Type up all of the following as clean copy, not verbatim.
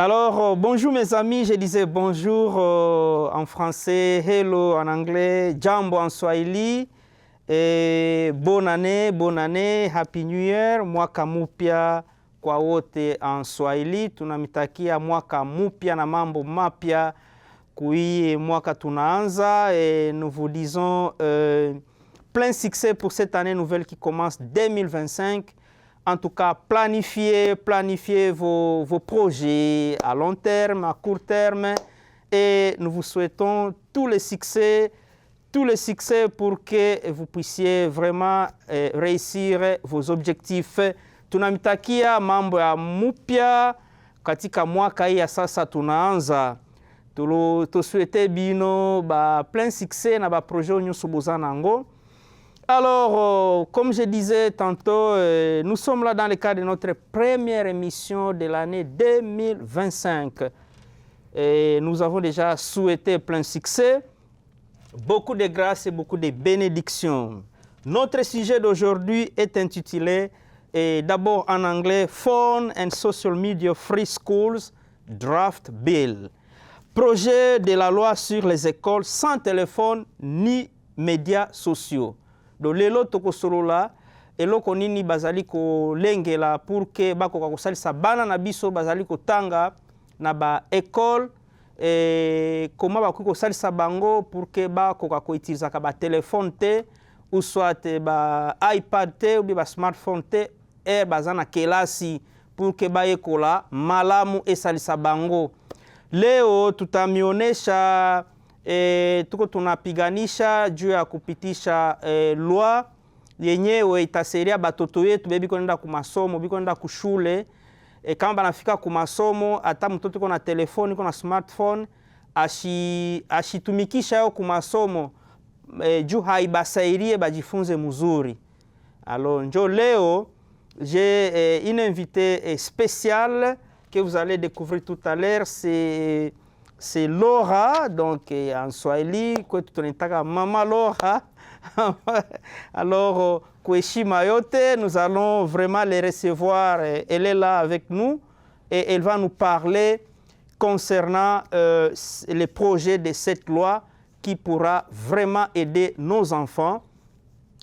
Alors, bonjour mes amis, je disais bonjour en français, hello en anglais, jambo en swahili, et bonne année, happy new year, mwaka mpya kwa wote en swahili, tunamitakia mwaka mpya na mambo mapya kui mwaka tunaanza, et nous vous disons plein succès pour cette année nouvelle qui commence 2025. En tout cas, planifiez vos projets à long terme, à court terme, et nous vous souhaitons tous les succès pour que vous puissiez vraiment réussir vos objectifs. Tunamitakia mambo ya mupya katika mwaka hii ya sasa tunaanza. Tusuete bino plein succès na ba projet nyusu bozanango. Alors, comme je disais tantôt, nous sommes là dans le cadre de notre première émission de l'année 2025. Et nous avons déjà souhaité plein succès, beaucoup de grâce et beaucoup de bénédictions. Notre sujet d'aujourd'hui est intitulé, d'abord en anglais, Phone and Social Media Free Schools Draft Bill. Projet de la loi sur les écoles sans téléphone ni médias sociaux. Donc lelo tokosolola eloko nini bazali ko lengela pour que bakoka kosalisa bana na biso bazali kotanga na ba école comment bakoki kosalisa bango pour que bakoka ko utiliser ba téléphone te ou soit ba iPad te ou ba smartphone te bazana kelasi pour que bayekola malamu esalisa bango. Leo tutamionesha tuko tunapiganisha juu ya kupitisha loi yenyewe itasaidia batoto yetu biko nenda ku masomo biko nenda ku shule kama banafika ku masomo hata mtoto iko na telefoni iko na smartphone ashitumikisha yo ku masomo juu haibasairie bajifunze mzuri. Alors njo leo j'ai une invitée spéciale que vous allez découvrir tout à l'heure, c'est Laura, donc en Swahili, Maman Laura. Alors, Kweshi Mayote, nous allons vraiment les recevoir. Elle est là avec nous et elle va nous parler concernant les projets de cette loi qui pourra vraiment aider nos enfants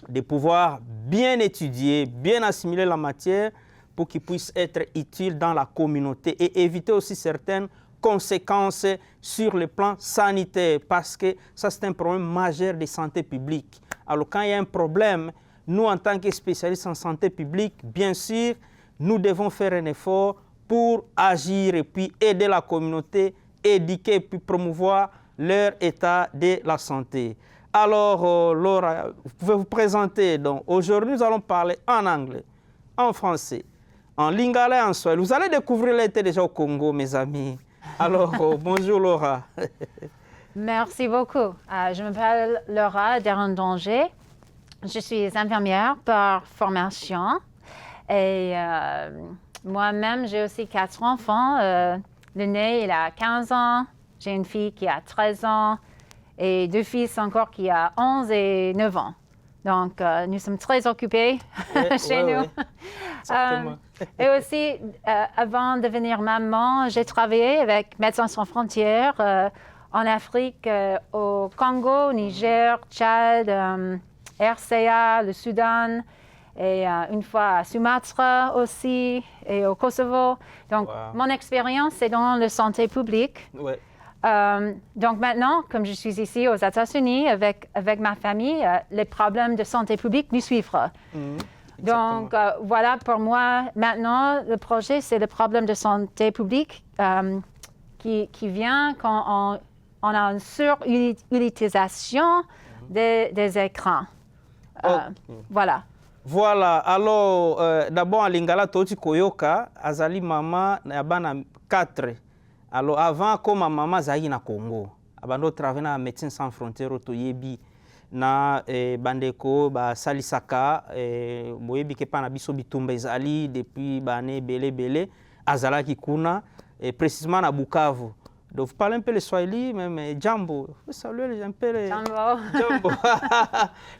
de pouvoir bien étudier, bien assimiler la matière pour qu'ils puissent être utiles dans la communauté et éviter aussi certaines conséquences sur le plan sanitaire, parce que ça c'est un problème majeur de santé publique. Alors quand il y a un problème, nous en tant que spécialistes en santé publique, bien sûr, nous devons faire un effort pour agir et puis aider la communauté, éduquer et puis promouvoir leur état de la santé. Alors Laura, vous pouvez vous présenter. Donc aujourd'hui nous allons parler en anglais, en français, en lingala et en swahili. Vous allez découvrir l'été déjà au Congo, mes amis. Alors, bonjour Laura. Merci beaucoup. Je m'appelle Laura Derandanger. Je suis infirmière par formation. Et moi-même, j'ai aussi 4 enfants. L'aîné, il a 15 ans. J'ai une fille qui a 13 ans. Et 2 fils encore qui a 11 et 9 ans. Donc, nous sommes très occupés chez nous. Et aussi, avant de devenir maman, j'ai travaillé avec Médecins sans frontières en Afrique, au Congo, au Niger, Tchad, RCA, le Soudan, et une fois à Sumatra aussi, et au Kosovo. Donc, mon expérience, c'est dans la santé publique. Ouais. Donc maintenant, comme je suis ici aux États-Unis avec ma famille, les problèmes de santé publique nous suivent. Donc voilà, pour moi, maintenant, le projet, c'est le problème de santé publique qui vient quand on a une surutilisation des écrans. Voilà. Voilà, alors d'abord en lingala toti koyoka, azali mama na bana 4. Alors avant comme maman zali na Congo, abando travailler na Médecins sans frontières toyebi na bandeko ba salisaka boyebi ke pa na biso bitumba ezali depuis bane belé azalaki kuna précisément na Bukavu. Donc vous parlez un peu le Swahili, même Jambo. Vous saluez un peu les Jambo. Jambo.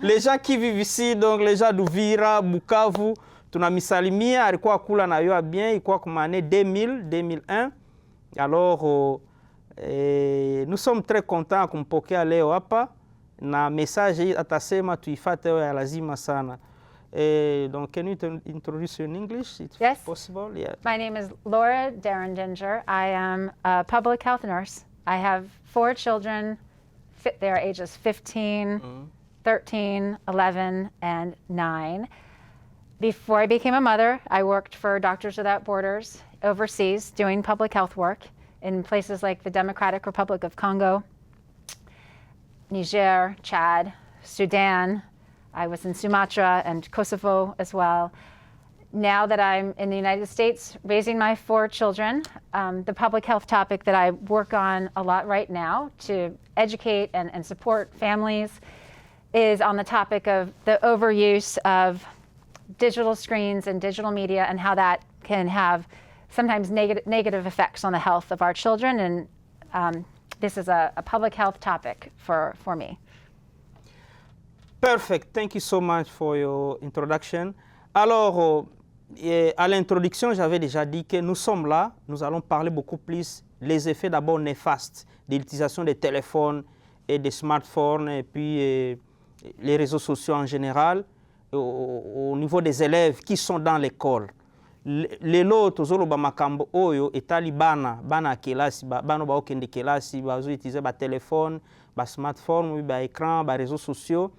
Les gens qui vivent ici, donc les gens d'Uvira, Bukavu, tunamisalimia alikuwa kula na yo bien, ilikuwa kuma année 2000, 2001. Alors, nous sommes très contents kumpokea leo hapa na message atasema tuifate ya lazima sana. Donc, can you introduce you in English? It's Yes. possible? Yeah. My name is Laura Derendinger. I am a public health nurse. I have 4 children. Their ages 15, 13, 11, and 9. Before I became a mother, I worked for Doctors Without Borders overseas doing public health work in places like the Democratic Republic of Congo, Niger, Chad, Sudan. I was in Sumatra and Kosovo as well. Now that I'm in the United States raising my 4 children, the public health topic that I work on a lot right now to educate and support families is on the topic of the overuse of digital screens and digital media and how that can have sometimes negative effects on the health of our children. And this is a public health topic for me. Perfect. Thank you so much for your introduction. Alors, à l'introduction, j'avais déjà dit que nous sommes là, nous allons parler beaucoup plus les effets d'abord néfastes de l'utilisation des téléphones et des smartphones et puis les réseaux sociaux en général au niveau des élèves qui sont dans l'école. Lelo tozoloba makambo oyo etali bana kelasi bana baokende kelasi bazoutiliser ba téléphone, ba smartphone, ba écran, ba réseaux sociaux.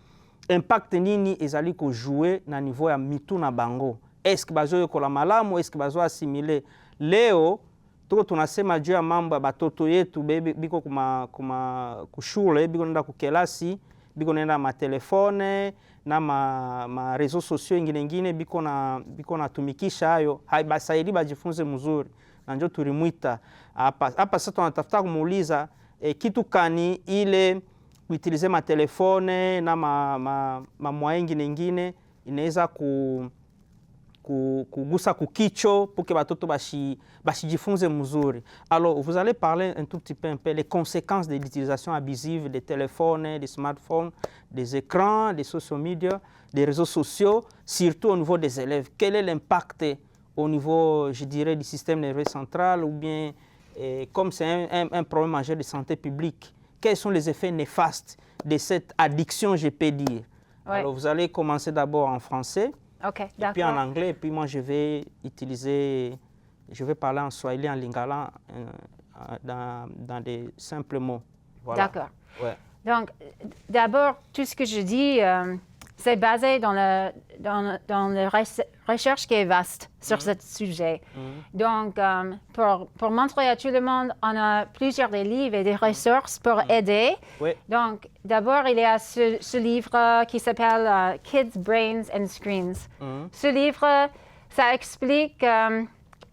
Impact nini ezali ko jouer na niveau ya mitu na bango. Est-ce que bazo yokola malamu, est-ce que bazo assimiler? Leo tuko tunasema juu ya mambo ya batoto yetu biko kushule biko nenda kukelasi biko nenda ma telefone na ma réseaux sociaux ingine biko na tumikisha hayo haibasaidi bajifunze mzuri na ndio tulimwita hapa sasa tunatafuta kumuuliza kitu kani ile kuutilize ma telefone na ma moyens ingine inaweza kugusa kukicho pour que batoto bashijifunze mzuri. Alors, vous allez parler un tout petit peu les conséquences de l'utilisation abusive des téléphones, des smartphones, des écrans, des social media, des réseaux sociaux, surtout au niveau des élèves. Quel est l'impact au niveau, je dirais, du système nerveux central ou bien, comme c'est un problème majeur de santé publique, quels sont les effets néfastes de cette addiction, je peux dire? Ouais. Alors, vous allez commencer d'abord en français. Ok, et puis en anglais, et puis moi je vais parler en swahili, en lingala, dans des simples mots. Voilà. D'accord. Ouais. Donc, d'abord, tout ce que je dis, c'est basé dans la recherche qui est vaste sur ce sujet. Donc, pour montrer à tout le monde, on a plusieurs des livres et des ressources pour aider. Oui. Donc, d'abord, il y a ce livre qui s'appelle Kids, Brains and Screens. Ce livre, ça explique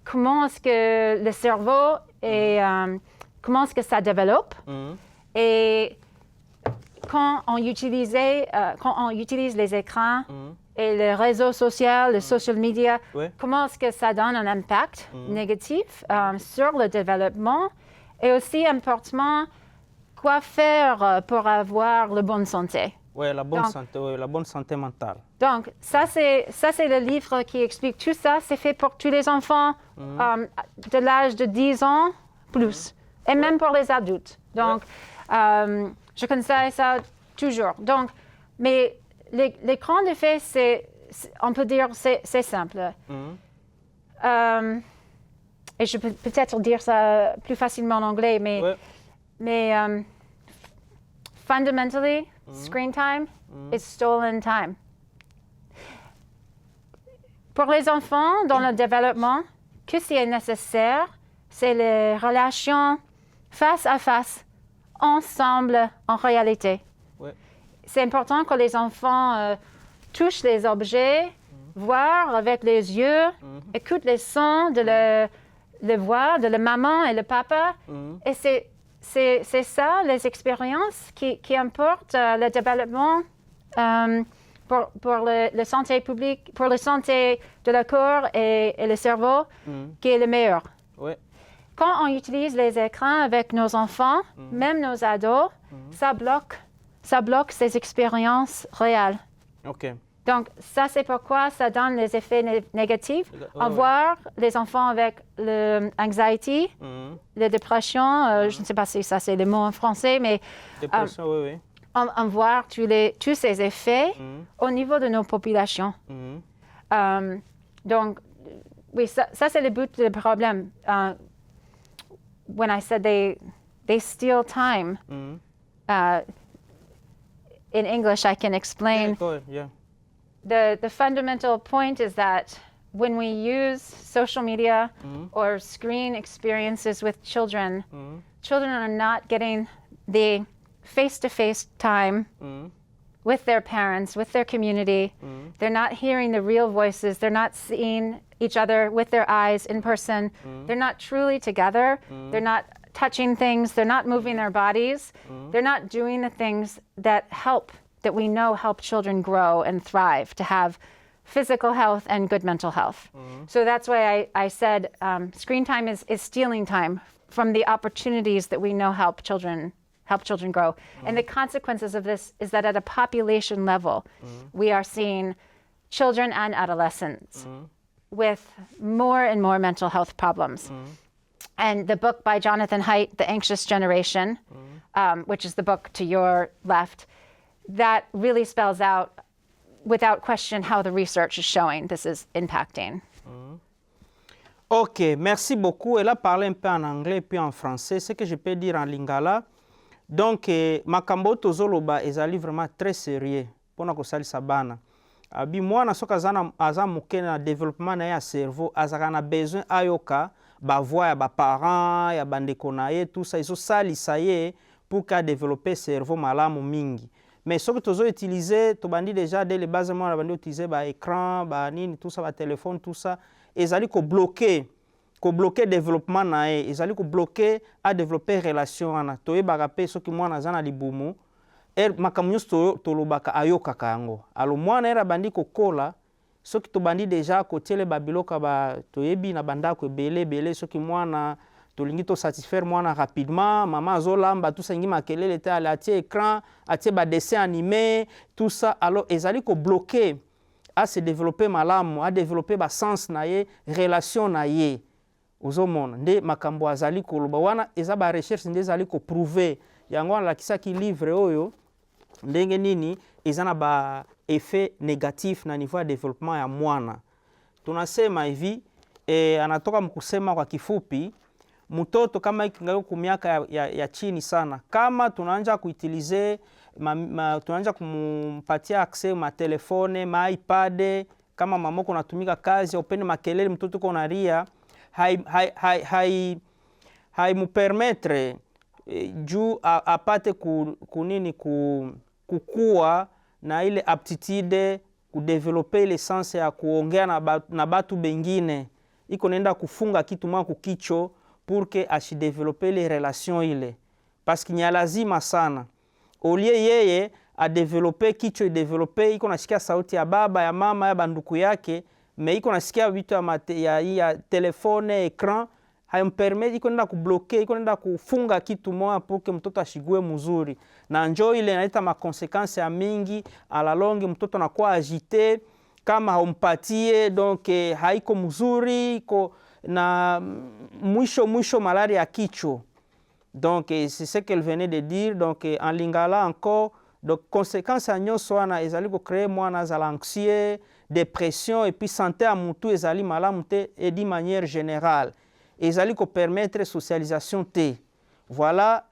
comment est-ce que le cerveau et comment est-ce que ça développe. Et quand on utilise les écrans et les réseaux sociaux, les social media, comment est-ce que ça donne un impact négatif sur le développement et aussi importantement, quoi faire pour avoir la bonne santé. Oui, la bonne santé mentale. Donc, ça c'est le livre qui explique tout ça. C'est fait pour tous les enfants de l'âge de 10 ans plus, et même pour les adultes. Donc, je conseille ça toujours. Donc, mais l'écran de fait, on peut dire, c'est simple. Et je peux peut-être dire ça plus facilement en anglais, mais fundamentally, screen time is stolen time. Pour les enfants dans le développement, ce qui est nécessaire, c'est les relations face à face, ensemble, en réalité. C'est important que les enfants touchent les objets, voient avec les yeux, écoutent les sons de la voix de la maman et le papa. Et c'est ça, les expériences qui importent le développement pour la santé publique, pour la santé de le corps et le cerveau, qui est le meilleur. Quand on utilise les écrans avec nos enfants, même nos ados, ça bloque ces expériences réelles. OK. Donc, ça, c'est pourquoi ça donne les effets négatifs. Avoir les enfants avec l'anxiety, la dépression, je ne sais pas si ça c'est le mot en français, mais Dépression, oui. On voit tous ces effets au niveau de nos populations. Donc, oui, ça c'est le but du problème. When I said they steal time, in English I can explain. Yeah, go ahead, yeah. The fundamental point is that when we use social media or screen experiences with children, children are not getting the face-to-face time with their parents, with their community. They're not hearing the real voices. They're not seeing each other with their eyes in person. They're not truly together. They're not touching things. They're not moving their bodies. They're not doing the things that we know help children grow and thrive, to have physical health and good mental health. So that's why I said screen time is stealing time from the opportunities that we know help children grow. And the consequences of this is that at a population level, we are seeing children and adolescents with more and more mental health problems. And the book by Jonathan Haidt, The Anxious Generation, which is the book to your left, that really spells out without question how the research is showing this is impacting. Ok, merci beaucoup. Elle a parlé un peu en anglais puis en français. Ce que je peux dire en lingala. Donc, makambo tozoloba ezali vraiment très sérieux pona kosalisa bana. Abi mwana soki aza moke na développement na ye ya cerveau, azalaka na besoin ayoka bavoix ya baparent ya bandeko na ye, tout ça ezosalisa ye pour ka développer cerveau malamu mingi. Mais soki tozo-utiliser, tobandi déjà dès le bas mwana bandi utiliser ba écran, ba nini, tout ça, ba téléphone, tout ça, ezali ko bloquer développement na ye, ezali ko bloquer à développer relation wana. Toyebaka pe soki mwana aza na libumu, makambo nyonso tolobaka ayokaka yango. Alo mwana era bandi kokola, soki tobandi déjà kotiele babiloka ba toyebi na bandako ebele soki mwana tolingi to satisfaire mwana rapidement, maman azolamba tout ça ngi makelele te ala atie écran, atie ba dessin animé, tout ça, alors ezali ko bloquer à se développer malamu, à développer ba sens na ye, relation na ye. Ozomona nde makambo azali koloba wana eza ba recherche nde ezali ko prouver yango wana lakisaki livre oyo ndenge nini eza na ba effet négatif na niveau ya développement ya mwana. Tunasema hivi anatoka mkusema kwa kifupi, mtoto kama ikingayo kumiaka ya chini sana, kama tunaanza kuitilize tunaanza kumpatia access ma telefone, ma iPad, kama mamoko natumika kazi upende makelele mtoto kona ria, hai mupermettre juu apate kunini kukua na ile aptitude kudevelope ile sense ya kuongea na batu bengine, iko nenda kufunga kitu mwa kukicho pour que asidevelope ile relation ile, parce qu'il y a lazima sana olie yeye adevelope kicho idevelope, iko nasikia sauti ya baba ya mama ya banduku yake, me iko nasikia vitu ya telefone écran, haimpermet, iko nenda kubloke, iko nenda kufunga kitu moja pour que mtoto ashigue mzuri, na njoo ile inaita makonsekansi ya mingi ala longi, mtoto anakuwa agité kama haumpatie, donc haiko mzuri, iko na mwisho malaria ya kicho. Donc c'est ce qu'elle venait de dire. Donc en lingala encore, donc conséquence à nyonso wana ezali ko créer mwana azala anxieux, dépression, et puis santé à mutu ezali malamu te, et d'une manière générale ezali ko permettre socialisation te. Voilà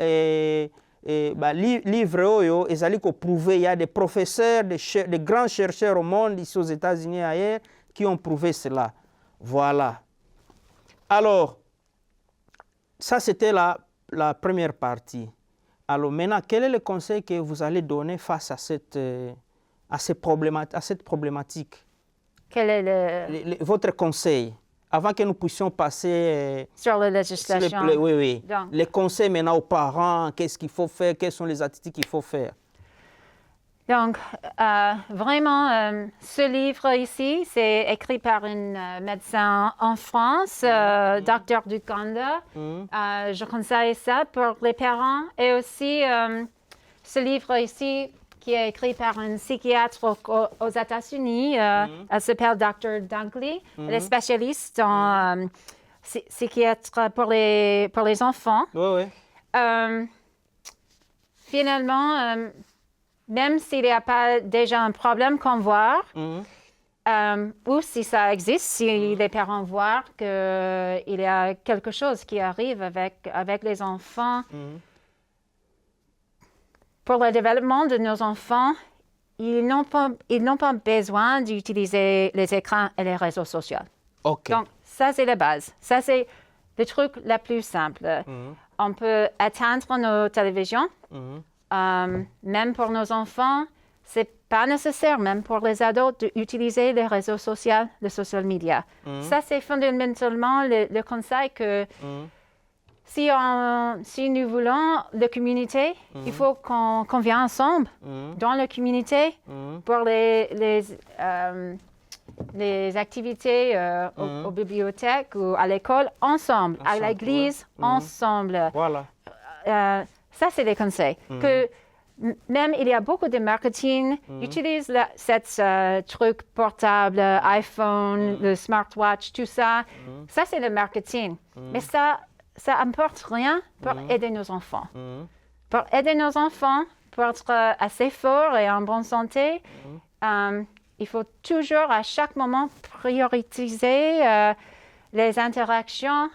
livre oyo ezali ko prouver, il y a des professeurs, des grands chercheurs au monde ici aux États-Unis et ailleurs qui ont prouvé cela. Voilà. Alors ça c'était la première partie. Alors maintenant, quel est le conseil que vous allez donner face à cette problématique? Quel est votre conseil avant que nous puissions passer sur la législation? Oui. Donc, les conseils maintenant aux parents, qu'est-ce qu'il faut faire, quelles sont les attitudes qu'il faut faire? Donc, vraiment, ce livre ici, c'est écrit par une médecin en France, Dr. Dukanda. Je conseille ça pour les parents. Et aussi, ce livre ici, qui est écrit par un psychiatre aux États-Unis. Elle s'appelle Dr. Dunkley. Elle est spécialiste en psychiatre pour les enfants. Oui, oui. Finalement, même s'il n'y a pas déjà un problème qu'on voit, ou si ça existe, si les parents voient qu'il y a quelque chose qui arrive avec les enfants, pour le développement de nos enfants, ils n'ont pas besoin d'utiliser les écrans et les réseaux sociaux. Okay. Donc, ça, c'est la base. Ça, c'est le truc le plus simple. On peut éteindre nos télévisions, même pour nos enfants. C'est pas nécessaire, même pour les adultes, d'utiliser les réseaux sociaux, les social media. Ça, c'est fondamentalement le conseil que si nous voulons la communauté, il faut qu'on vienne ensemble dans la communauté pour les activités aux bibliothèques ou à l'école, ensemble, à l'église, ensemble. Voilà. Ça, c'est des conseils. Que même il y a beaucoup de marketing, utilise ce truc portable, iPhone, le smartwatch, tout ça. Ça, c'est le marketing. Mais ça n'importe rien pour aider nos enfants. Pour aider nos enfants, pour être assez forts et en bonne santé, il faut toujours, à chaque moment, prioriser les interactions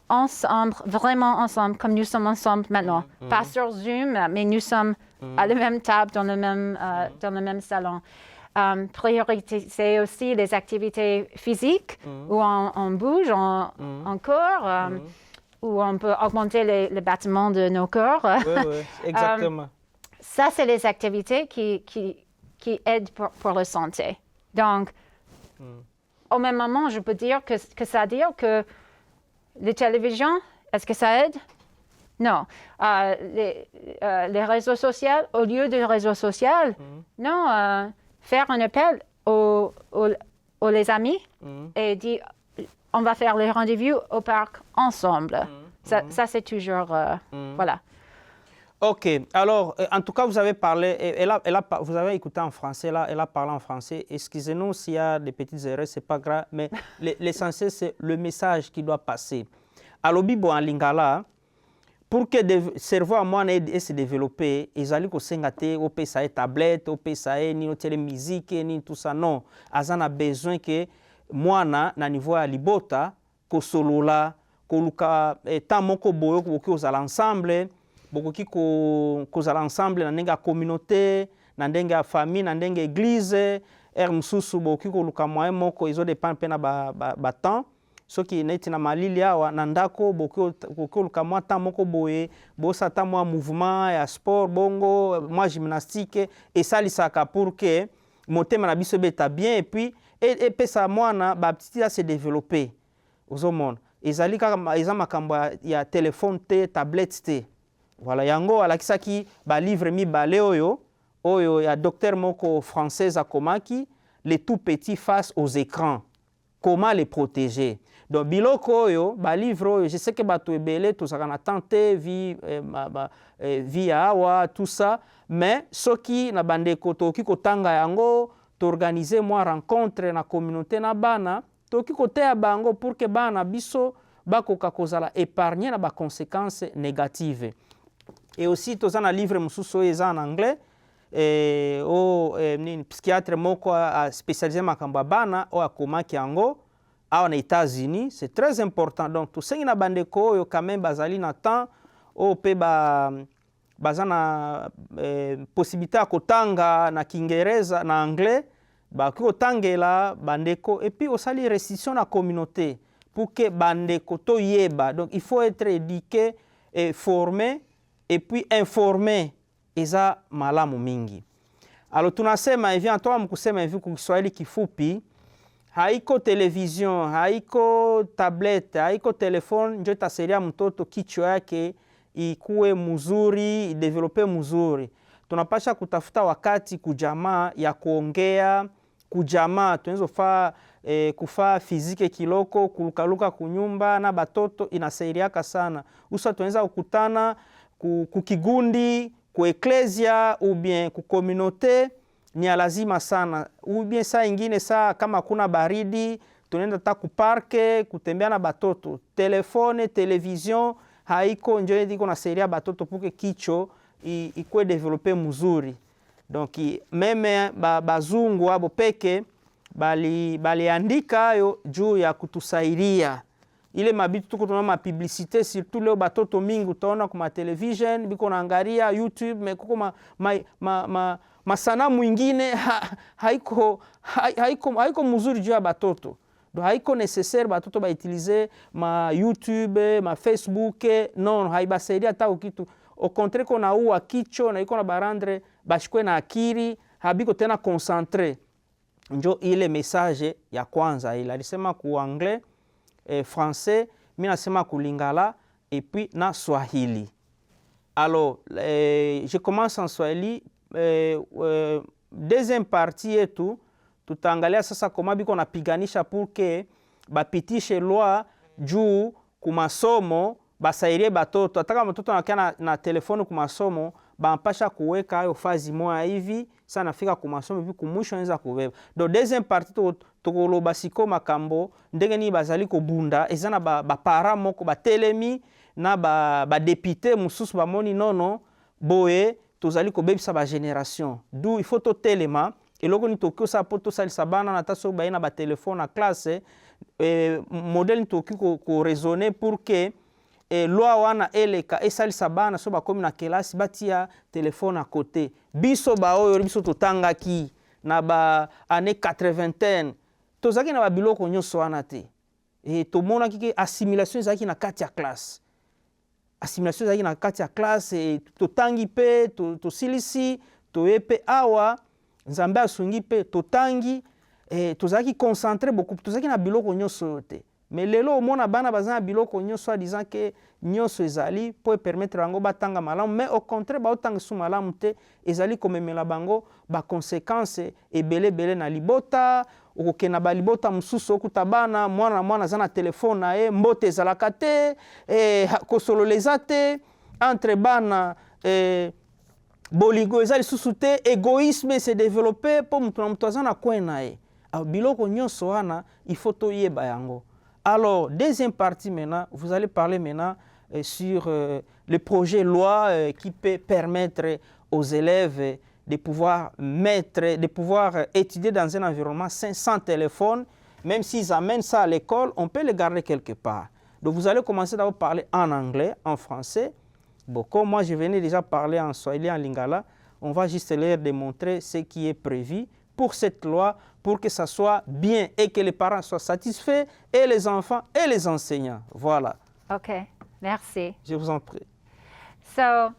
ensemble, vraiment ensemble, comme nous sommes ensemble maintenant. Pas sur Zoom, mais nous sommes à la même table, dans le même salon. Prioriser aussi les activités physiques, où on bouge encore, où on peut augmenter le battement de nos corps. Oui, exactement. Ça, c'est les activités qui aident pour la santé. Donc, au même moment, je peux dire que ça veut dire que les télévisions, est-ce que ça aide? Non. Les réseaux sociaux, au lieu de réseaux sociaux, non. Faire un appel aux les amis et dire, on va faire les rendez-vous au parc ensemble. Ça c'est toujours, voilà. OK. Alors, en tout cas, vous avez parlé, vous avez écouté en français, là, elle a parlé en français. Excusez-nous s'il y a des petites erreurs, ce n'est pas grave, mais l'essentiel, c'est le message qui doit passer. Alors, Bibo en lingala, pour que le cerveau à moi se développe, ils allaient que s'engagent au PSA tablette, au PSA ni au télé musique, ni tout ça. Non, ils ont besoin que moi, na niveau à libota, que solola, que luka, tant moko boyo, que aux ensemble. Bokoki kozala ensemble na ndenge ya communauté, na ndenge ya famille, na ndenge église, mususu bokoki koluka moyen moko ezo dépend mpe na ba temps. Soki neti na malili awa na ndako bokoki koluka mwa temps moko boye, bosata mwa mouvement ya sport bongo, mwa gymnastique esalisaka pour que motema na biso beta bien et puis epesa mwana ba petit à se développer. Ozomona ezali kaka eza makambo ya téléphone te, tablette te. Voilà, yango alakisaki ba livre mibale oyo ya docteur moko française akomaki, les tout petits face aux écrans. Comment les protéger? Donc biloko oyo ba livre oyo, je sais que bato ebele tozaka na tante vie awa tout ça, mais soki na bandeko toki kotanga yango, t'organiser moi rencontre na communauté na bana, toki koteya bango pour que bana biso bakoka kozala épargner na ba conséquences négatives. Et aussi, tous un livre mususu en anglais, psychiatre moko spécialisé makamba bana o akoma kiango aux États-Unis, c'est très important. Donc tout ça ina bandeko yo quand même bazali na temps o pe bazana possibilité à kotanga na kingereza na anglais ba kotangela bandeko et puis osali restitution na communauté pour que bandeko to yeba. Donc il faut être éduqué et formé et puis informer eza malamu mingi. Alors tunasema hivi, anatoa mkusema hivi kwa Kiswahili kifupi, haiko television, haiko tablet, haiko telefone ndio itasaidia mtoto kichwa yake ikuwe mzuri, idevelope mzuri. Tunapasha kutafuta wakati kujamaa ya kuongea, kujamaa tunaweza kufaa fizike kiloko, kulukaluka kunyumba na batoto inasaidiaka sana. Usa tunaweza kukutana kukigundi, ku eklesia ou bien ku communauté ni ya lazima sana. Ou bien saa ingine saa kama kuna baridi tunaenda ta ku parke kutembea na batoto. Telefone, television haiko njo iko na seria batoto puke kicho ikuwe develope mzuri. Donc meme bazungu abo peke baliandika hayo juu ya kutusaidia. Ile mabitu tuko tunaona mapublicité surtout leo batoto mingi utaona kwa television biko naangalia YouTube mekuko masana mwingine haiko mzuri juu ya batoto. Donc haiko nécessaire batoto bautiliser ma YouTube, ma Facebook, non haibasaidia hata kitu. Au contraire kona uwa kicho na iko na barandre bashikwe na akiri habiko tena concentré. Njo ile message ya kwanza ile alisema ku anglais, français, mimi nasema ku lingala et puis na swahili. Alors je commence en swahili. Deuxième partie yetu tutaangalia sasa koma biko napiganisha pour que bapitishe loi juu kumasomo basairie batoto. Ataka mtoto anakia na telefoni kumasomo bampasha kuweka hayo fazi moja hivi sana nafika kumasomo hivi kumwisho anaweza kubeba. Do deuxième partie tokoloba siko makambo ndenge ni bazali ko bunda ezana ba para moko ba telemi na ba député mususu ba moni nono boye tozali ko bebisa ba génération. D'où il faut to telema eloko ni tokyo sa poto sali sabana na taso ba ina ba téléphone na classe modèle ni tokyo ko raisonner pour que loi wana eleka esali sabana so ba komi na kelasi batia telefone à côté biso ba oyo biso totanga ki na ba année 80 tozaki na ba biloko nyonso wana te to mona ki assimilation zaki na kati ya classe assimilation zaki na kati ya classe totangi pe to silisi to epe awa nzambe asungi pe totangi tozaki concentré beaucoup tozaki na biloko nyonso te. Mais lelo omona bana bazana biloko nyonso disant que nyonso ezali pour permettre bango batanga malamu, mais au contraire ba otanga su malamu te ezali komemela bango ba conséquences ebele na libota okokena ba libota mususu okuta bana mwana zana telefone na mbote ezalaka te kosololeza te entre bana boligo ezali susu te égoïsme se développer po mutu na mutu azana kwena biloko nyonso wana il faut toyeba yango. Alors, deuxième partie maintenant, vous allez parler maintenant sur le projet loi qui peut permettre aux élèves de pouvoir étudier dans un environnement sans téléphone. Même s'ils amènent ça à l'école, on peut le garder quelque part. Donc, vous allez commencer d'abord parler en anglais, en français. Bon, comme moi, je venais déjà parler en swahili, en lingala, on va juste leur démontrer ce qui est prévu pour cette loi, pour que ça soit bien et que les parents soient satisfaits, et les enfants et les enseignants. Voilà. OK, merci. Je vous en prie. So,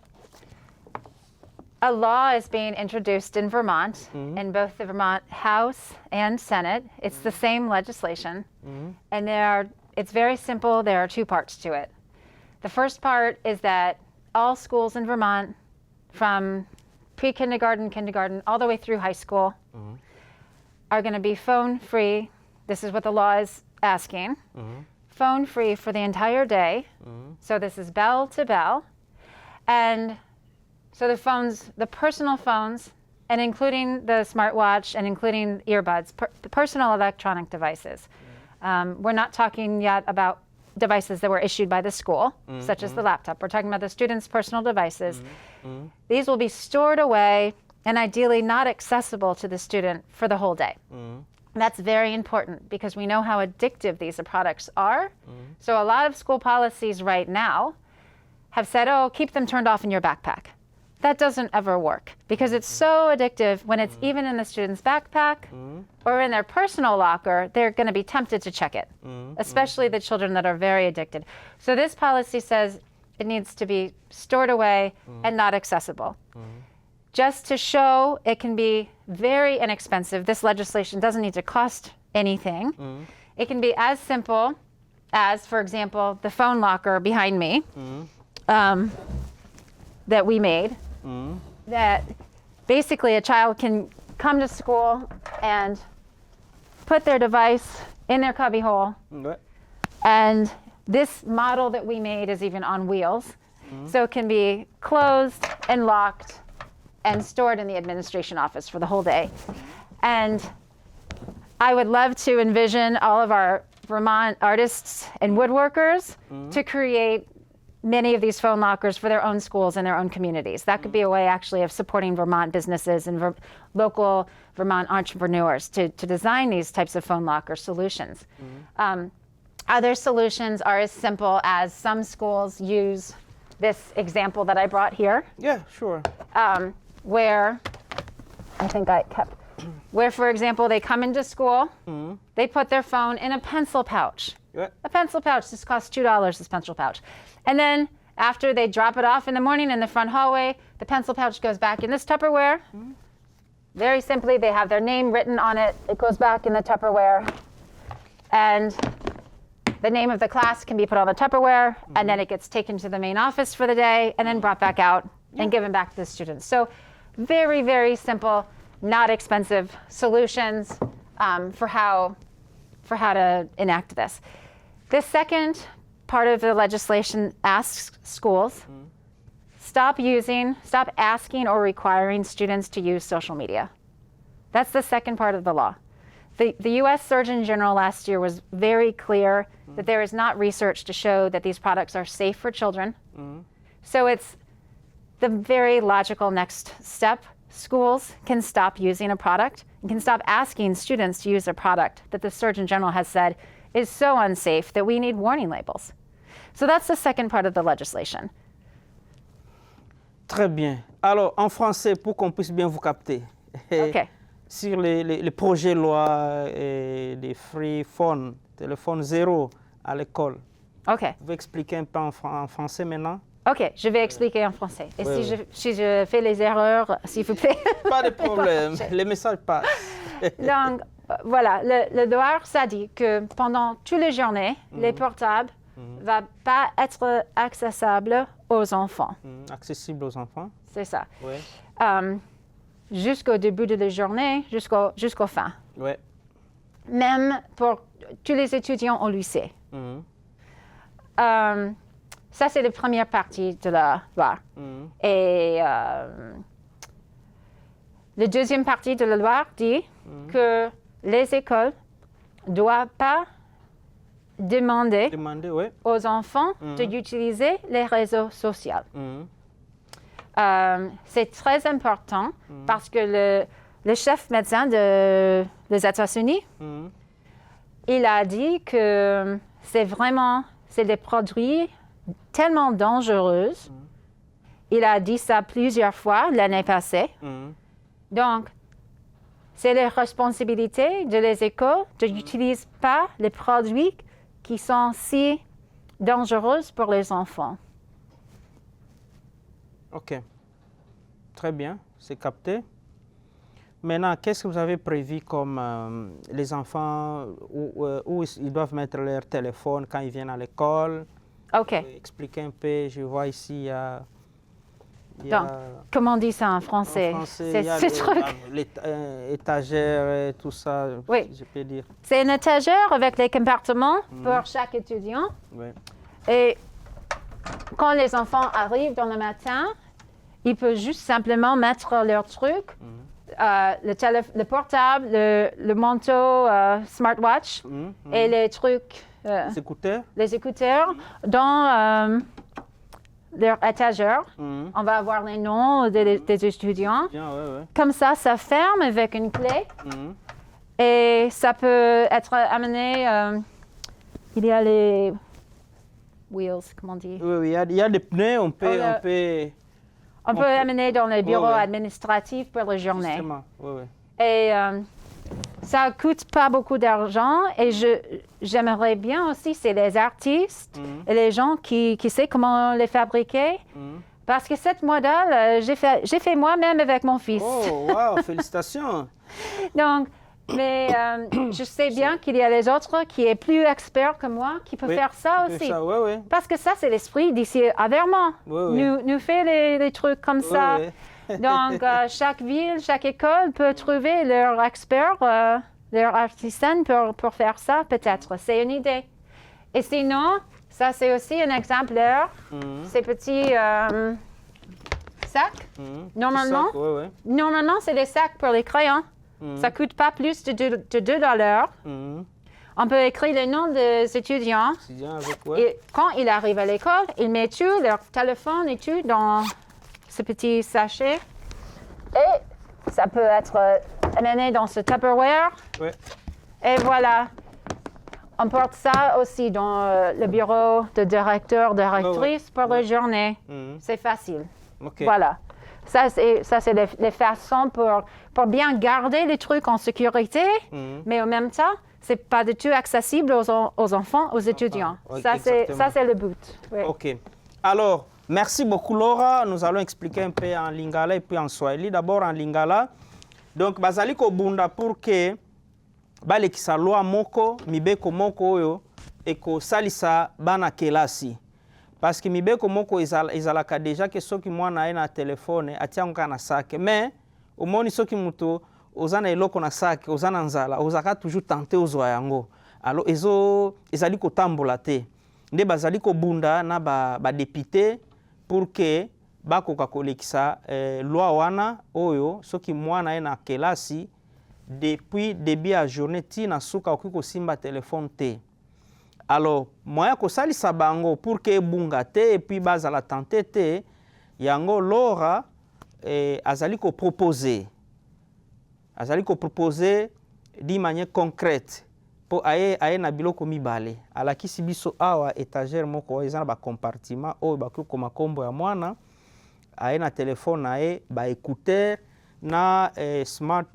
a law is being introduced in Vermont, in both the Vermont House and Senate. It's the same legislation, and it's very simple. There are two parts to it. The first part is that all schools in Vermont, from pre-kindergarten, kindergarten, all the way through high school, are going to be phone-free. This is what the law is asking. Phone-free for the entire day. So this is bell to bell. And so the phones, the personal phones, and including the smartwatch and including earbuds, personal electronic devices. We're not talking yet about devices that were issued by the school, such as the laptop. We're talking about the students' personal devices. These will be stored away and ideally not accessible to the student for the whole day. That's very important because we know how addictive these products are. So a lot of school policies right now have said, oh, keep them turned off in your backpack. That doesn't ever work because it's so addictive when it's even in the student's backpack or in their personal locker, they're going to be tempted to check it, especially the children that are very addicted. So this policy says it needs to be stored away and not accessible. Just to show it can be very inexpensive. This legislation doesn't need to cost anything. It can be as simple as, for example, the phone locker behind me that we made. That basically a child can come to school and put their device in their cubbyhole. And this model that we made is even on wheels. So it can be closed and locked and stored in the administration office for the whole day. And I would love to envision all of our Vermont artists and woodworkers to create many of these phone lockers for their own schools and their own communities. That could be a way actually of supporting Vermont businesses and local Vermont entrepreneurs to design these types of phone locker solutions. Other solutions are as simple as some schools use this example that I brought here. Yeah, sure. Where, I think I kept, where for example, they come into school, they put their phone in a pencil pouch. Yeah. A pencil pouch, this costs $2, this pencil pouch. And then after they drop it off in the morning in the front hallway, the pencil pouch goes back in this Tupperware. Very simply, they have their name written on it. It goes back in the Tupperware. And the name of the class can be put on the Tupperware, and then it gets taken to the main office for the day and then brought back out and given back to the students. So very, very simple, not expensive solutions for how to enact this. The second part of the legislation asks schools, stop asking or requiring students to use social media. That's the second part of the law. The U.S. Surgeon General last year was very clear that there is not research to show that these products are safe for children. So it's the very logical next step. Schools can stop using a product and can stop asking students to use a product that the Surgeon General has said is so unsafe that we need warning labels. So that's the second part of the legislation. Très bien. Alors, en français, pour qu'on puisse bien vous capter. Okay. Sur les projets loi des free phone, téléphone zéro à l'école. Okay. Vous pouvez expliquer un peu en français maintenant? OK, je vais expliquer en français. Et Oui, si je fais les erreurs, s'il vous plaît. Pas de problème, les messages passent. Donc, voilà, le devoir, ça dit que pendant toute la journée, les portables ne vont pas être accessibles aux enfants. Accessible aux enfants? C'est ça. Oui. Jusqu'au début de la journée, jusqu'au fin. Oui. Même pour tous les étudiants au lycée. Ça, c'est la première partie de la loi. Et la deuxième partie de la loi dit que les écoles ne doivent pas demander Oui. aux enfants d'utiliser les réseaux sociaux. C'est très important parce que le chef médecin des États-Unis, il a dit que c'est des produits tellement dangereux. Il a dit ça plusieurs fois l'année passée. Donc, c'est la responsabilité de les écoles de n'utiliser pas les produits qui sont si dangereux pour les enfants. OK. Très bien, c'est capté. Maintenant, qu'est-ce que vous avez prévu comme les enfants où ils doivent mettre leur téléphone quand ils viennent à l'école? OK. Expliquez un peu, je vois ici, il y a Donc, comment on dit ça en français? En français, C'est il y a ce truc. l'étagère et tout ça, Oui. je peux dire. C'est une étagère avec les compartiments pour chaque étudiant. Oui. Et quand les enfants arrivent dans le matin, ils peuvent juste simplement mettre leur truc, le portable, le manteau smartwatch et les trucs, Les écouteurs? Dans leur étagère. On va avoir les noms des étudiants. Bien, ouais. Comme ça ferme avec une clé. Et ça peut être amené. Il y a les wheels, comment on dit? Oui, il y a des pneus, on peut amener dans le bureau administratif pour la journée. Justement, oui. Et ça ne coûte pas beaucoup d'argent. Et j'aimerais bien aussi, c'est les artistes et les gens qui savent comment les fabriquer. Parce que cette modèle, j'ai fait moi-même avec mon fils. Oh, wow, félicitations! Donc, mais je sais bien qu'il y a les autres qui sont plus experts que moi qui peuvent faire ça aussi. Oui. Parce que ça, c'est l'esprit d'ici à Vermont. Oui. Nous fait les trucs comme ça. Donc, chaque ville, chaque école peut trouver leur expert, leur artisan pour faire ça, peut-être. C'est une idée. Et sinon, Ça, c'est aussi un exemplaire. Ces petits sacs. Normalement, sac, ouais. Normalement, c'est des sacs pour les crayons. Ça ne coûte pas plus de $2. On peut écrire les noms des étudiants. Et quand ils arrivent à l'école, ils mettent tout, leur téléphone et tout dans ce petit sachet. Et ça peut être amené dans ce Tupperware. Ouais. Et voilà. On porte ça aussi dans le bureau de directeur, directrice pour la journée. C'est facile. Okay. Voilà. Ça, c'est les façons pour bien garder les trucs en sécurité, mais en même temps, c'est pas du tout accessible aux enfants, aux étudiants. Ça, c'est le but. Oui. OK. Alors, merci beaucoup, Laura. Nous allons expliquer un peu en lingala et puis en swahili. D'abord en lingala. Donc, bazali ko bunda pour que balekisa loa moko, mibeko moko oyo, eko salisa bana kelasi. Parce que mibeko moko ezalaka déjà que soki mwana aye na telefone atiango kana sake. Mais, omoni soki muto oza na eloko na sake, oza na nzala, ozaka toujours tenter ozwa yango. Alors, ezali kotambola te. Nde bazali ko bunda na ba député pour que bakoka kolekisa loi wana oyo soki mwana aye na kelasi depuis début à journée tina suka oki kosimba telefone te. Alors, moya kosalisa bango pour que bunga te et puis bazala tante te, yango Laura azali ko proposer. Azali ko proposer d'une manière concrète pour aye na biloko mibale. Alakisi biso awa étagère moko eza na ba compartiment oyo bakuko makombo ya mwana aye na telefone aye ba écouteur na smart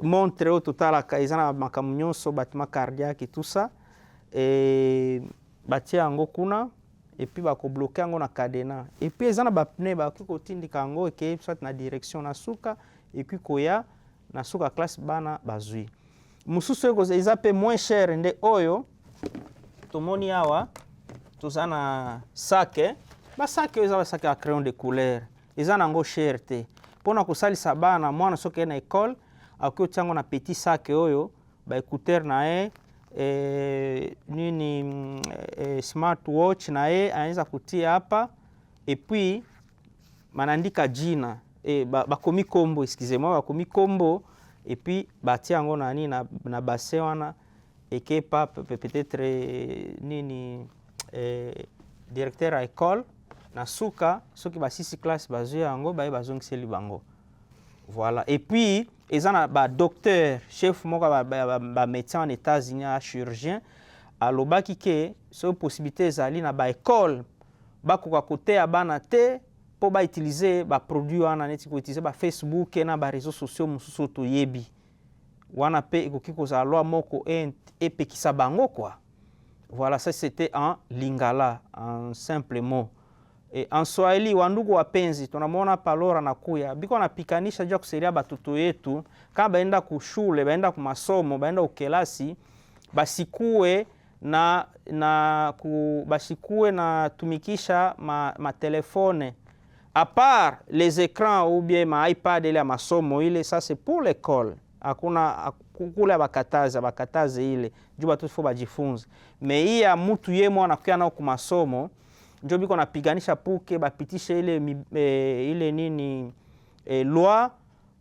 montre au total eza na makambo nyonso battement cardiaque et tout ça. Et batia yango kuna et puis bako bloquer yango na cadena et puis ezana ba pneu bako kotindika yango eke soit na direction na suka et puis koya na suka classe bana bazui mususu eko eza pe moins cher nde oyo tomoni awa tozana sac ba sac eza ba sac à crayon de couleur ezana yango cher te pona kosalisa bana mwana soki na école akotiango na petit sac oyo ba écouteur na nini smartwatch na anaweza kutia hapa et puis manandika jina bakomi kombo excusez-moi bakomi kombo et puis batia yango nani na bassin wana ekepa peut-être nini directeur à école na suka soki ba 6 classe bazui yango baye bazongiseli bango. Voilà. Et puis ezana ba docteur chef moko ba médecin en États-Unis a chirurgien alobaki ke so possibilité ezali na ba école bakoka kote ya bana te po ba utiliser ba produit wana neti ko utiliser ba Facebook na ba réseaux sociaux mususu to yebi wana pe ekoki kozala loi moko epekisa bango quoi. Voilà, ça c'était en lingala en simple mot. Et en Swahili wandugu wapenzi tunamwona Palora nakuya biko napikanisha jua kuseria batoto yetu kama baenda kushule baenda kumasomo baenda ukelasi basikue basikue na tumikisha ma telefone à part les écrans ou bien ma iPad ile ya masomo ile ça c'est pour l'école hakuna kukula bakataze ile juu batoto fo bajifunze mais hii ya mtu yeye mwana anakuya nao kumasomo njo biko napiganisha puke bapitishe ile nini loi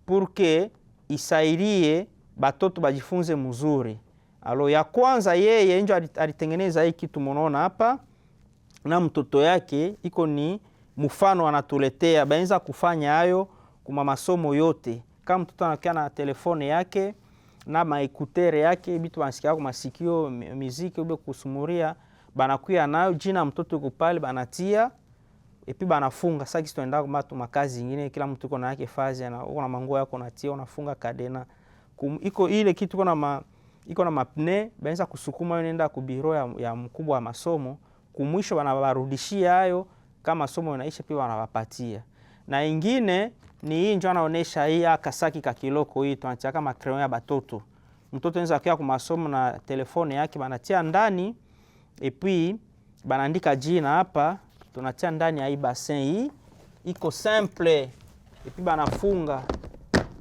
pour que isairie batoto bajifunze mzuri. Alo ya kwanza yeye njo alitengeneza hii kitu mnaona hapa na mtoto yake iko ni mfano anatuletea baanza kufanya hayo kuma masomo yote. Kama mtoto anakia na telefone yake na maekutere yake bitu banasikia kwa masikio muziki ube kusumuria banakuya nayo jina mtoto yuko pale banatia epi banafunga sasa kitu tunaenda kwa makazi nyingine kila mtu uko na yake fazi na uko na manguo yako natia unafunga kadena iko ile kitu iko na mapne baanza kusukuma nenda ku biro ya mkubwa wa masomo kumwisho banabarudishia hayo kama somo inaisha pia wanawapatia na ingine ni hii ndio anaonesha hii akasaki kakiloko hii tunachaka kama crayon ya batoto mtoto anaweza kia kwa masomo na telefone yake banatia ndani et puis banaandika jina hapa tunatia ndani ya hii bassin hii iko simple et puis banafunga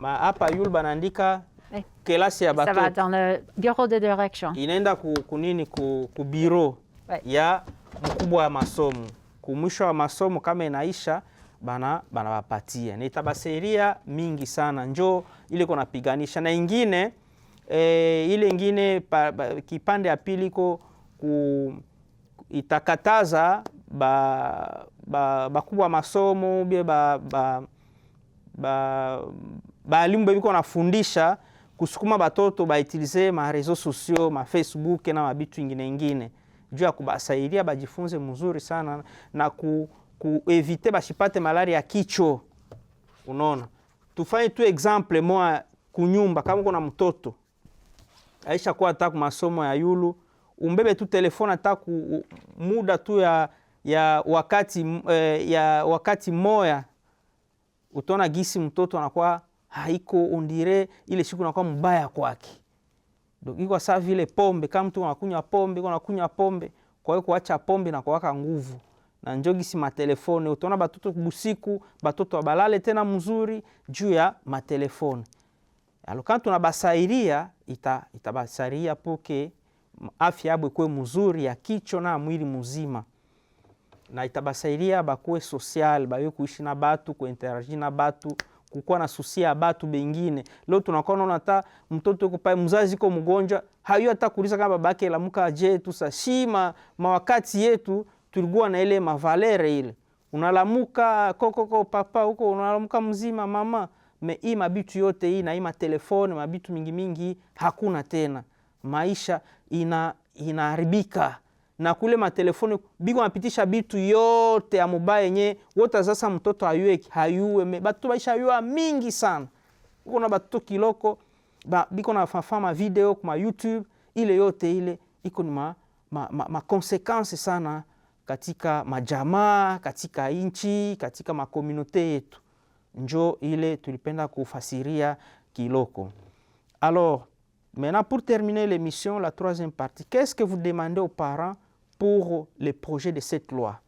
hapa yule banaandika kelasi ya batoto ça va dans le bureau de direction inaenda kunini ku bureau ya mkubwa wa masomo. Kumwisho wa masomo kama inaisha bana wapatia. Na itabasaidia mingi sana. Njoo ile kuna piganisha na ingine ile ingine kipande ya pili itakataza bakubwa masomo bie balimu biko nafundisha kusukuma batoto baitilize ma réseaux sociaux, ma Facebook na mabitu ingine juu ya kubasaidia bajifunze mzuri sana na kuevite bashipate malaria ya kichwa. Unaona, tufanye tu example moja kunyumba. Kama kuna mtoto aisha kuwa hata kwa masomo ya yulu, umbebe tu telefone hata muda tu ya wakati moya, utaona gisi mtoto anakuwa haiko ondire ile siku anakuwa mbaya kwake. Donc iko sawa vile pombe. Kama mtu anakunywa pombe, kwa hiyo kuacha pombe na kuwaka nguvu. Na njoo gisi matelefone, utaona batoto busiku, batoto balale tena mzuri juu ya matelefone. Alors quand tunabasairia itabasairia poke afya yabo ikuwe mzuri ya kichwa na mwili mzima. Na itabasairia bakuwe social, bawe kuishi na batu, kuinteragir na batu, kukuwa na susia batu bengine. Leo tunakuwa naona hata mtoto yuko pale, mzazi yuko mgonjwa, hayo hata kuuliza kama babake lamuka aje tu sashima. Mawakati yetu tulikuwa na ile mavalere ile. Unalamuka koko papa huko, unalamuka mzima mama. Me hii mabitu yote hii na hii matelefone, mabitu mingi hakuna tena. Maisha inaharibika. Na kule matelefone biko napitisha bitu yote ya mobile yenye wote sasa mtoto hayuwe batu baisha yua mingi sana. Uko na batu kiloko biko na fafama video kwa YouTube, ile yote ile iko ni ma consequences sana katika majamaa, katika inchi, katika makomunote yetu. Njo ile tulipenda kufasiria kiloko. Alors, maintenant pour terminer l'émission, la troisième partie, qu'est-ce que vous demandez aux parents pour le projet de cette loi?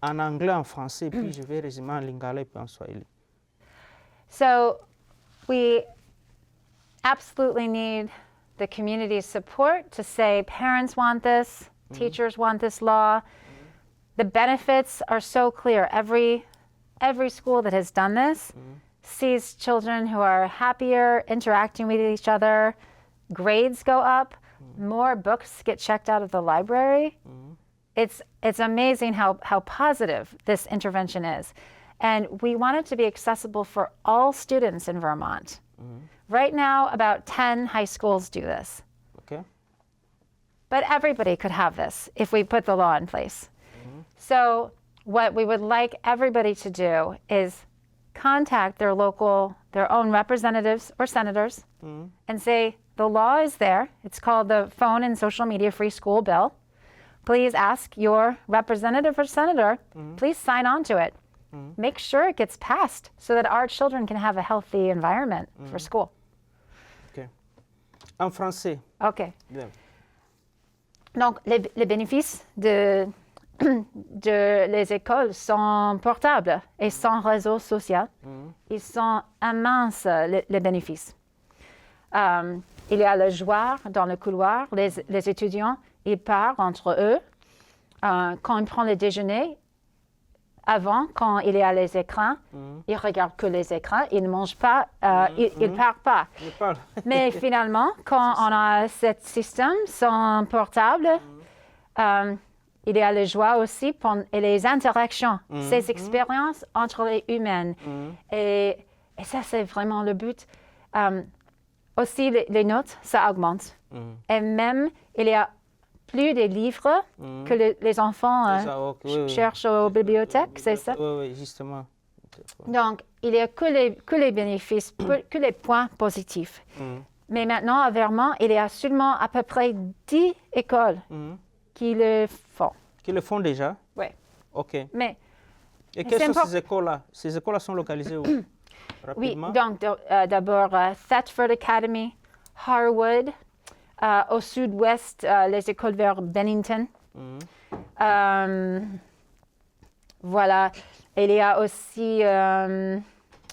En anglais, en français, puis je vais résumer en lingala et puis en swahili. So we absolutely need the community's support to say parents want this, teachers want this law. The benefits are so clear. Every school that has done this sees children who are happier, interacting with each other, grades go up, more books get checked out of the library. It's amazing how positive this intervention is. And we want it to be accessible for all students in Vermont. Right now, about 10 high schools do this. Okay. But everybody could have this if we put the law in place. So what we would like everybody to do is contact their own representatives or senators and say, the law is there. It's called the Phone and Social Media Free School Bill. Please ask your representative or senator, please sign on to it. Make sure it gets passed so that our children can have a healthy environment for school. Okay. En français. OK. Bien. Donc, les bénéfices de les écoles sont portables et sans réseau social. Ils sont immenses, les bénéfices. Il y a le joueur dans le couloir. Les étudiants, ils parlent entre eux. Quand ils prennent le déjeuner, avant, quand il y a les écrans, ils ne regardent que les écrans. Ils ne mangent pas, ils ne parlent pas. Mais finalement, quand on a ce système sans portable, il y a les joies aussi et les interactions, ces expériences entre les humains. Et ça, c'est vraiment le but. Aussi, les notes, ça augmente. Et même, il y a plus de livres que les enfants cherchent aux bibliothèques, c'est ça? Oui, justement. Donc, il n'y a que les bénéfices, que les points positifs. Mais maintenant, à Vermont, il y a seulement à peu près 10 écoles qui le font. Qui le font déjà? Oui. OK. Mais et quelles sont ces écoles-là? Ces écoles-là sont localisées où? Rapidement. Oui, donc d'abord Thetford Academy, Harwood, au sud-ouest, les écoles vers Bennington. Voilà. Il y a aussi une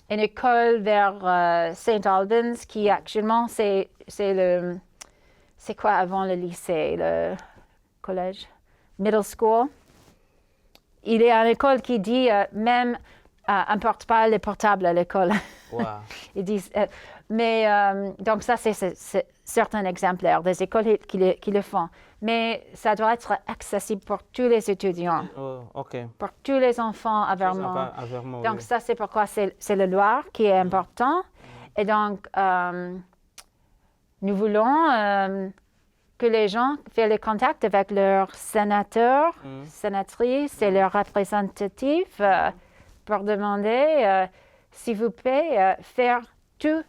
école vers St. Albans qui actuellement, c'est quoi avant le lycée, le collège? Middle school. il y a une école qui dit même importe pas les portables à l'école. Wow. Ils disent, donc ça, c'est certains exemplaires des écoles qui le font. Mais ça doit être accessible pour tous les étudiants, pour tous les enfants à Vermont. Donc ça, c'est pourquoi c'est la loi qui est important. Et donc, nous voulons que les gens fassent les contacts avec leurs sénateurs, sénatrices et leurs représentatifs pour demander, s'il vous plaît, faire tout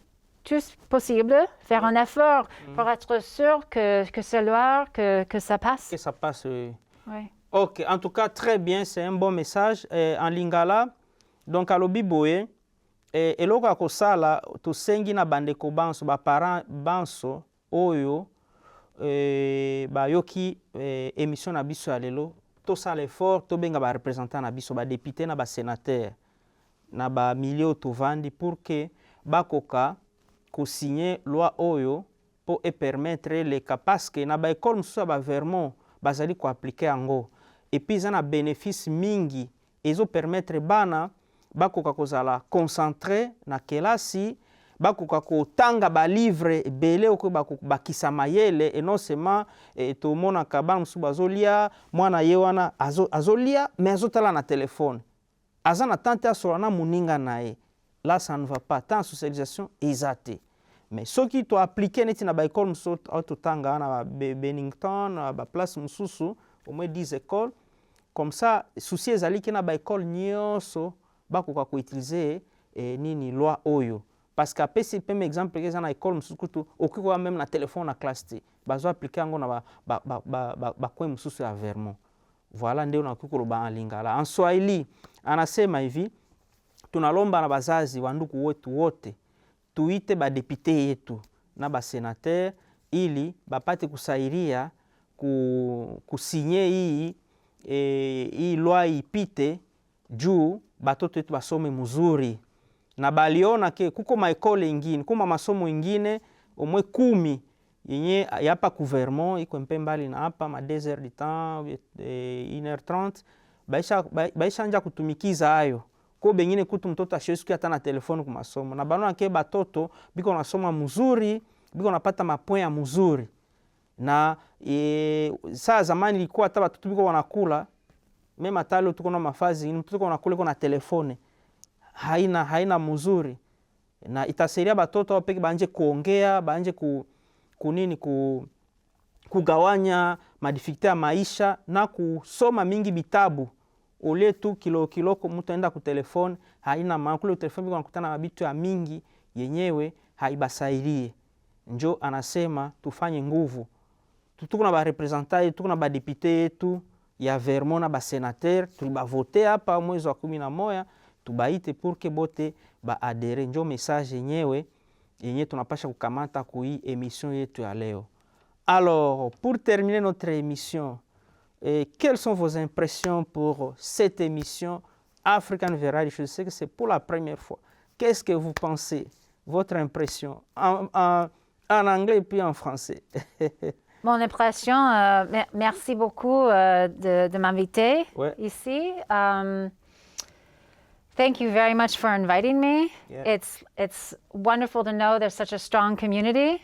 possible, faire un effort pour être sûr que c'est loi, que ça passe. Que ça passe, oui. Oui. Ok, en tout cas, très bien, c'est un bon message. En lingala, donc à l'obiboye, eloko ya kosala tosengi na bandeko banso baparent banso oyo bayoki émission na biso ya lelo tosala effort tobenga barepresentant na biso badepute na basénateur na bamilie oyo tovandi pour que bakoka kosigne loi oyo mpo epermettre leka parceke na baekole mosusu ya bavermont bazali koaplike yango epuis eza na bénéfice mingi ezopermettre bana bakoka kozala concentré na kelasi bakoka kotanga balivre ebele okoyo bakisa mayele et non seulement tomonaka bana mosusu bazolia mwana ye wana azolia mais azotala na telefone aza na temps te asola na moninga na ye là ça ne va pas temps socialisation eza te mais soki toaplike neti na baekole mosusu oyo totanga na Bennington na baplace mosusu au moins 10 écoles comme ça souci ezaliki na baekole nyonso bakoka koutilize nini loi oyo parce que apesi peme exemple eza na école mosusu kutu okoki koya même na telefone na classe te bazo aplike yango na bacoin mosusu ya Vermont. Voilà ndio nakoki koloba en lingala. En Swahili anasema hivi, tunalomba na bazazi wanduku wetu wote tuite badepute yetu na basenateur ili bapate kusairia kusinye hii loi ipite juu batoto wetu basome mzuri na baliona ke kuko maekole ingine kuma masomo ingine omwe 10 yenye yapa ku Vermont iko mpe mbali na hapa ma 2 heures du temps 1h30 baisha anja kutumikiza hayo ko bengine kutu mtoto ashesiki hata na telefone ku masomo na banona ke batoto biko nasoma mzuri biko napata mapoint ya mzuri na saa zamani ilikuwa hata batoto biko wanakula meme atalo tuko na mafazi mtoto wanakula kwa na telefone haina mzuri na itasaidia batoto wapeke banje kuongea banje kugawanya madifikite ya maisha na kusoma mingi bitabu ole tu kiloko mtu aenda ku telefone haina maana kule telefone biko nakutana na bitu ya mingi yenyewe haibasairie njo anasema tufanye nguvu tuko na ba representant tuko na ba député yetu ya Vermont na ba sénateur tulibavote hapa mwezi wa 11 tubaite pour que bote baadere njo message yenye tunapasha kukamata kui émission yetu ya leo. Alors, pour terminer notre émission, quelles sont vos impressions pour cette émission African Variety? Je sais que c'est pour la première fois. Qu'est-ce que vous pensez? Votre impression en anglais et puis en français. Mon impression, merci beaucoup de m'inviter ici. Thank you very much for inviting me. Yeah. It's wonderful to know there's such a strong community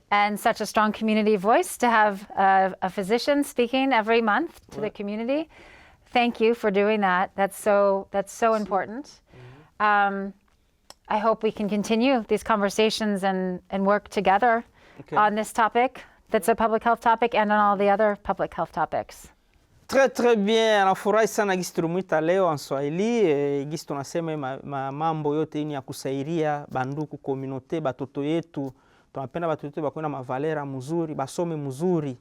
and such a strong community voice to have a physician speaking every month to the community. Thank you for doing that. That's so important. Mm-hmm. I hope we can continue these conversations and work together on this topic. That's a public health topic and on all the other public health topics. Très très bien, nafurahi sana gisi tulumuita leo en Swahili gisi tunasema mambo yote ni ya kusaidia banduku communauté batoto yetu tunapenda batoto yetu bakwenda mavalera mzuri basome mzuri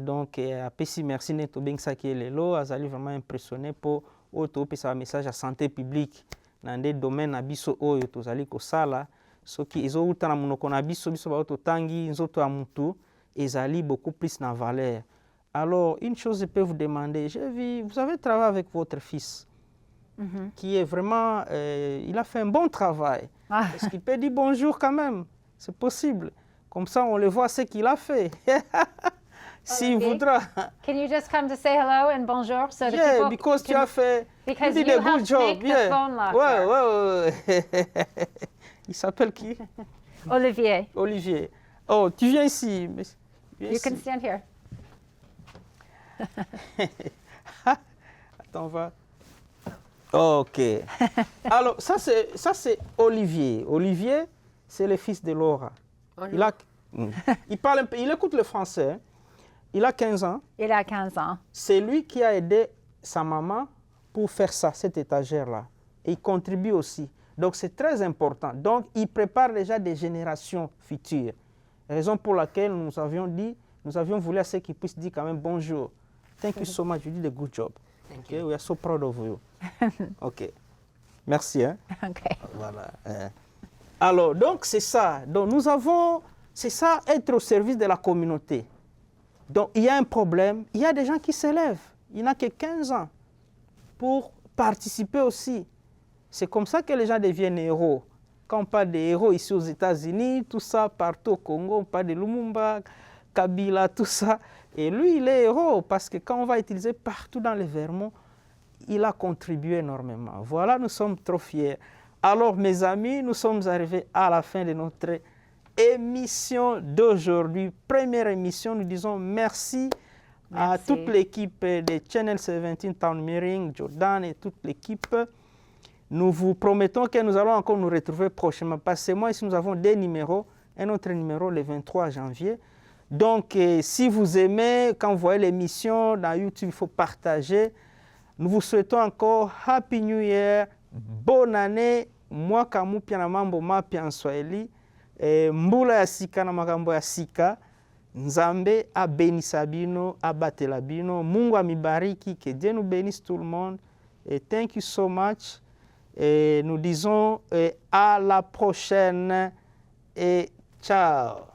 donc apesi merci neto bengisa ki lelo azali vraiment impressionné po oto pesa message à santé publique na nde domaine na biso oyo tozali kosala soki ezouta na munoko na biso bato tangi nzoto ya mutu ezali beaucoup plus na valeur. Alors, une chose, je peux vous demander, j'ai vu, vous avez travaillé avec votre fils, qui est vraiment, il a fait un bon travail. Est-ce qu'il peut dire bonjour quand même? C'est possible. Comme ça, on le voit ce qu'il a fait. s'il Olivier? voudra. Can you just come to say hello and bonjour so that Yeah, people because tu can- as fait Because you did you a good helped job. make the Yeah. phone locker. Ouais. Il s'appelle qui? Olivier, Olivier. Oh, tu viens ici. Viens you ici. can stand here. Attends, on va. Ok. Alors, ça c'est Olivier. Olivier, c'est le fils de Laura. Il parle un peu, il écoute le français. Il a 15 ans. Il a 15 ans. C'est lui qui a aidé sa maman pour faire ça, cette étagère-là. Et il contribue aussi. Donc, c'est très important. Donc, il prépare déjà des générations futures. Raison pour laquelle nous avions voulu à ce qu'il puisse dire quand même bonjour. Thank you so much. You did a good job. Okay, we are so proud of you. OK. Merci. Hein? Okay. Voilà. Alors, donc, c'est ça. Donc, c'est ça, être au service de la communauté. Donc, il y a un problème. Il y a des gens qui s'élèvent. Il n'a que 15 ans pour participer aussi. C'est comme ça que les gens deviennent héros. Quand on parle des héros ici aux États-Unis, tout ça, partout au Congo, on parle de Lumumba, Kabila, tout ça. Et lui, il est héros parce que quand on va utiliser partout dans le Vermont, il a contribué énormément. Voilà, nous sommes trop fiers. Alors, mes amis, nous sommes arrivés à la fin de notre émission d'aujourd'hui. Première émission, nous disons merci à toute l'équipe de Channel 17 Town Meeting, Jordan et toute l'équipe. Nous vous promettons que nous allons encore nous retrouver prochainement. Parce que moi, ici, nous avons deux numéros. Un autre numéro le 23 janvier. Donc, si vous aimez, quand vous voyez l'émission dans YouTube, il faut partager. Nous vous souhaitons encore Happy New Year, bonne année. Mwaka mupya na mambo mapya en Swahili. Mbula ya sika na magambo ya sika. Nzambe abenisa bino, abatela bino. Mungu amibariki, que Dieu nous bénisse tout le monde. Et thank you so much. Et nous disons à la prochaine et ciao.